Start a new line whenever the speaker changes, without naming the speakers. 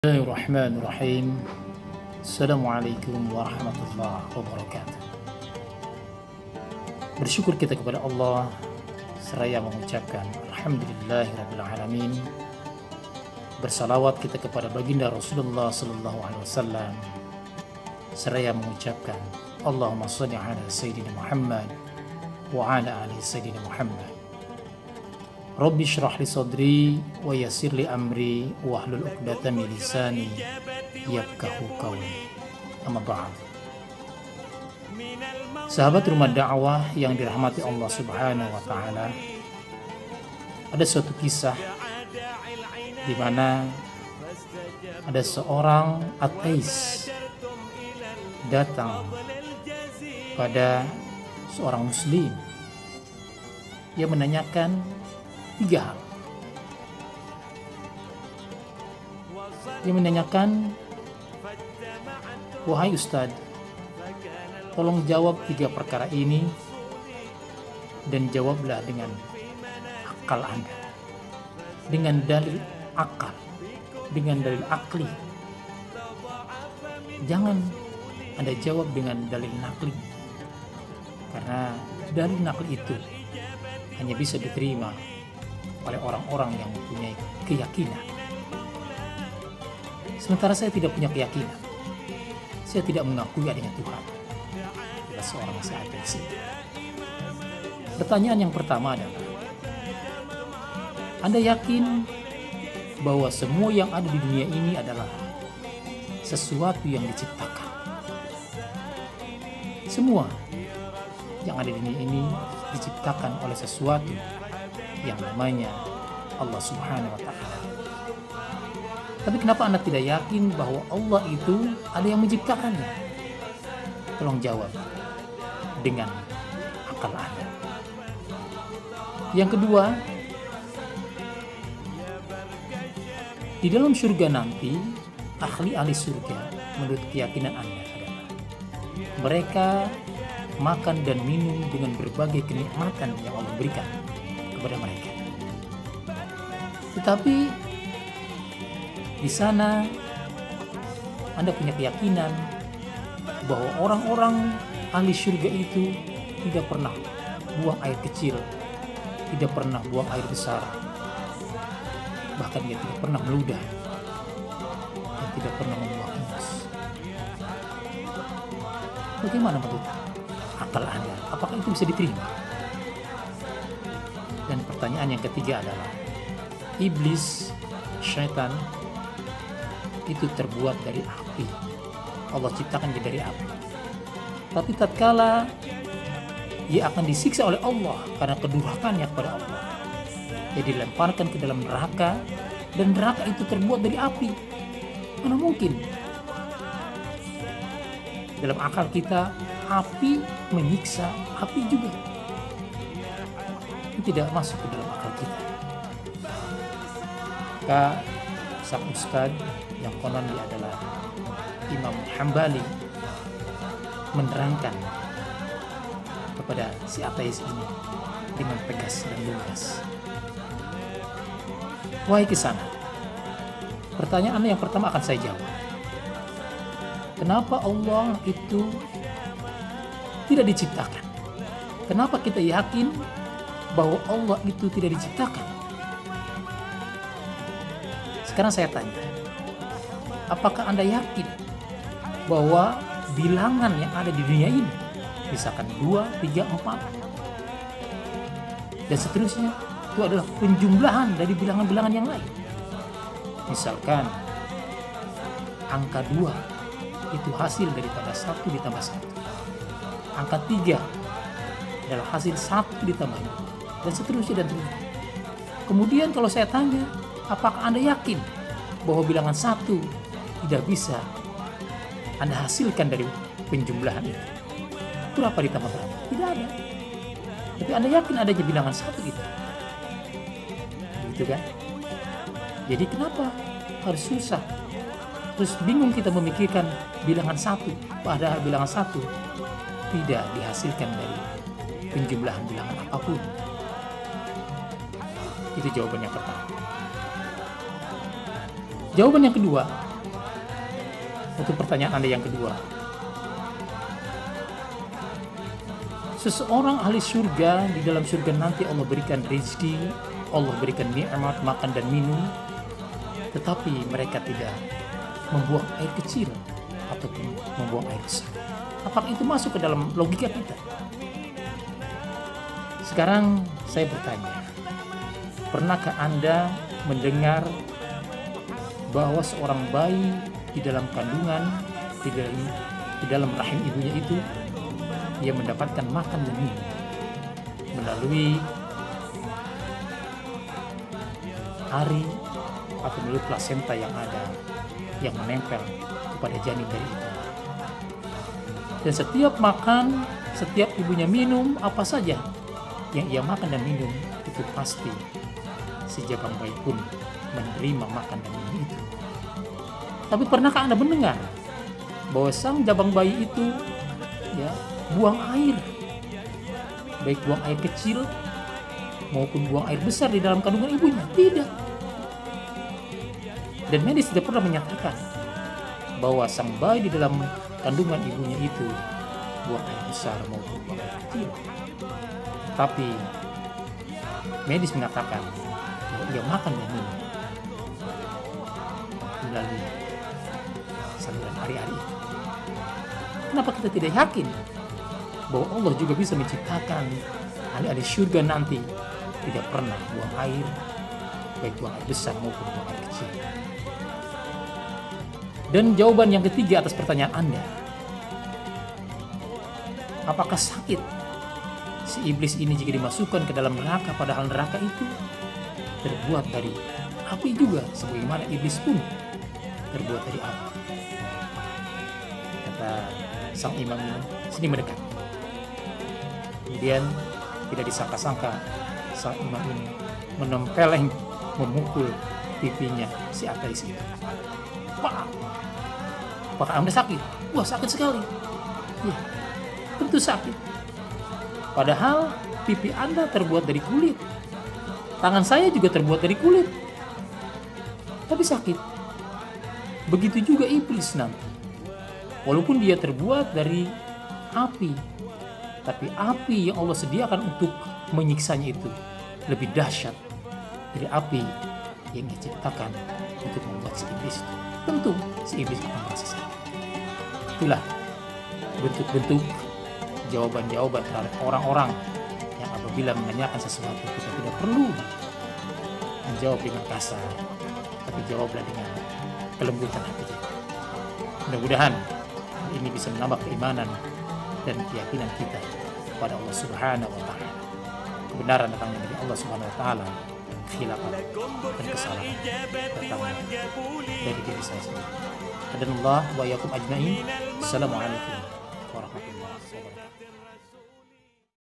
Bismillahirrahmanirrahim. Assalamualaikum warahmatullahi wabarakatuh. Bersyukur kita kepada Allah seraya mengucapkan alhamdulillahirabbil alamin. Bersalawat kita kepada baginda Rasulullah sallallahu alaihi wasallam seraya mengucapkan Allahumma shalli ala sayyidina Muhammad wa ala ali sayyidina Muhammad. Rabbi shrah li sadri wa yassir li amri wahlul 'uqdatam min lisani yafqahu qawli. Amma ba'd. Sahabat rumah dakwah yang dirahmati Allah Subhanahu wa taala, ada suatu kisah di mana ada seorang ateis datang pada seorang muslim. Dia menanyakan 3 hal. Dia menanyakan, wahai Ustadz, tolong jawab 3 perkara ini dan jawablah dengan akal Anda, dengan dalil akal, dengan dalil akli. Jangan Anda jawab dengan dalil nakli, karena dalil nakli itu hanya bisa diterima oleh orang-orang yang mempunyai keyakinan. Sementara saya tidak punya keyakinan. Saya tidak mengakui adanya Tuhan. Adalah seorang ateis. Pertanyaan yang pertama adalah, Anda yakin bahwa semua yang ada di dunia ini adalah sesuatu yang diciptakan? Semua yang ada di dunia ini diciptakan oleh sesuatu yang namanya Allah Subhanahu wa ta'ala. Tapi kenapa Anda tidak yakin bahwa Allah itu ada yang menciptakannya? Tolong jawab dengan akal Anda. Yang kedua, di dalam surga nanti, ahli-ahli surga menurut keyakinan Anda adalah mereka makan dan minum dengan berbagai kenikmatan yang Allah berikan kepada mereka. Tetapi di sana Anda punya keyakinan bahwa orang-orang ahli surga itu tidak pernah buang air kecil, tidak pernah buang air besar, bahkan dia tidak pernah meludah dan tidak pernah membuang ingus. Bagaimana menurut akal Anda? Apakah itu bisa diterima? Dan pertanyaan yang ketiga adalah, iblis, syaitan itu terbuat dari api. Allah ciptakan dia dari api. Tapi tatkala ia akan disiksa oleh Allah karena kedurhakannya kepada Allah, dia dilemparkan ke dalam neraka, dan neraka itu terbuat dari api. Mana mungkin dalam akal kita api menyiksa api juga? Itu tidak masuk ke dalam akal kita. Maka sang ustadz yang konon dia adalah Imam Hambali menerangkan kepada si ateis ini dengan tegas dan lugas. Wahai kesana, pertanyaan yang pertama akan saya jawab. Kenapa Allah itu tidak diciptakan? Kenapa kita yakin bahwa Allah itu tidak diciptakan? Sekarang saya tanya, apakah Anda yakin bahwa bilangan yang ada di dunia ini, misalkan 2, 3, 4, dan seterusnya, itu adalah penjumlahan dari bilangan-bilangan yang lain? Misalkan angka 2 itu hasil daripada 1 ditambah 1. Angka 3 adalah hasil 1 ditambah 2, dan seterusnya dan seterusnya. Kemudian kalau saya tanya, apakah Anda yakin bahwa bilangan 1 tidak bisa Anda hasilkan dari penjumlahan itu? Berapa ditambah berapa? Tidak ada. Tapi Anda yakin adanya bilangan 1 itu? Begitu kan? Jadi kenapa harus susah? Terus bingung kita memikirkan bilangan 1, padahal bilangan 1 tidak dihasilkan dari penjumlahan bilangan apapun. Itu jawaban yang pertama. Jawaban yang kedua, Untuk pertanyaan Anda yang kedua, seseorang ahli surga, di dalam surga nanti Allah berikan rezeki, Allah berikan nikmat makan dan minum, tetapi mereka tidak membuang air kecil ataupun membuang air besar. Apakah itu masuk ke dalam logika kita? Sekarang saya bertanya, pernahkah Anda mendengar bahwa seorang bayi di dalam kandungan, di dalam rahim ibunya itu, ia mendapatkan makan dan minum melalui ari atau melalui plasenta yang ada, yang menempel kepada janin dari itu. Dan setiap makan, setiap ibunya minum apa saja yang ia makan dan minum, itu pasti si jabang bayi pun menerima makan dan minum itu. Tapi pernahkah Anda mendengar bahwa sang jabang bayi itu buang air, baik buang air kecil maupun buang air besar di dalam kandungan ibunya? Tidak. Dan medis tidak pernah menyatakan bahwa sang bayi di dalam kandungan ibunya itu buang air besar maupun buang air kecil. Tapi medis mengatakan bahwa ia makan dan minum melalui saluran ari-ari itu. Kenapa kita tidak yakin bahwa Allah juga bisa menciptakan ahli-ahli surga nanti tidak pernah buang air, baik buang air besar maupun buang air kecil? Dan jawaban yang ketiga atas pertanyaan Anda, apakah sakit si iblis ini jika dimasukkan ke dalam neraka, padahal neraka itu terbuat dari api juga, sebagaimana iblis pun terbuat dari api? Kata sang imam ini, sini mendekat. Kemudian tidak disangka-sangka sang imam ini menempeleng, memukul pipinya si ateis itu. Wah, apakah Anda sakit? Wah, sakit sekali. Ya, tentu sakit. Padahal pipi Anda terbuat dari kulit. Tangan saya juga terbuat dari kulit. Tapi sakit. Begitu juga iblis nanti. Walaupun dia terbuat dari api, tapi api yang Allah sediakan untuk menyiksanya itu lebih dahsyat dari api yang diciptakan untuk membuat si iblis itu. Tentu si iblis akan merasa sakit. Itulah bentuk-bentuk jawaban-jawaban terhadap orang-orang yang apabila menanyakan sesuatu kita tidak perlu menjawab dengan kasar, tapi jawablah dengan kelembutan hati kita. Mudah-mudahan ini bisa menambah keimanan dan keyakinan kita kepada Allah Subhanahu wa Ta'ala. Kebenaran datangnya dari Allah Subhanahu wa Ta'ala, khilafan dan kesalahan datangnya dari diri saya sendiri. Hadanallah wa iyyakum ajmain. Assalamualaikum warahmatullahi wabarakatuh.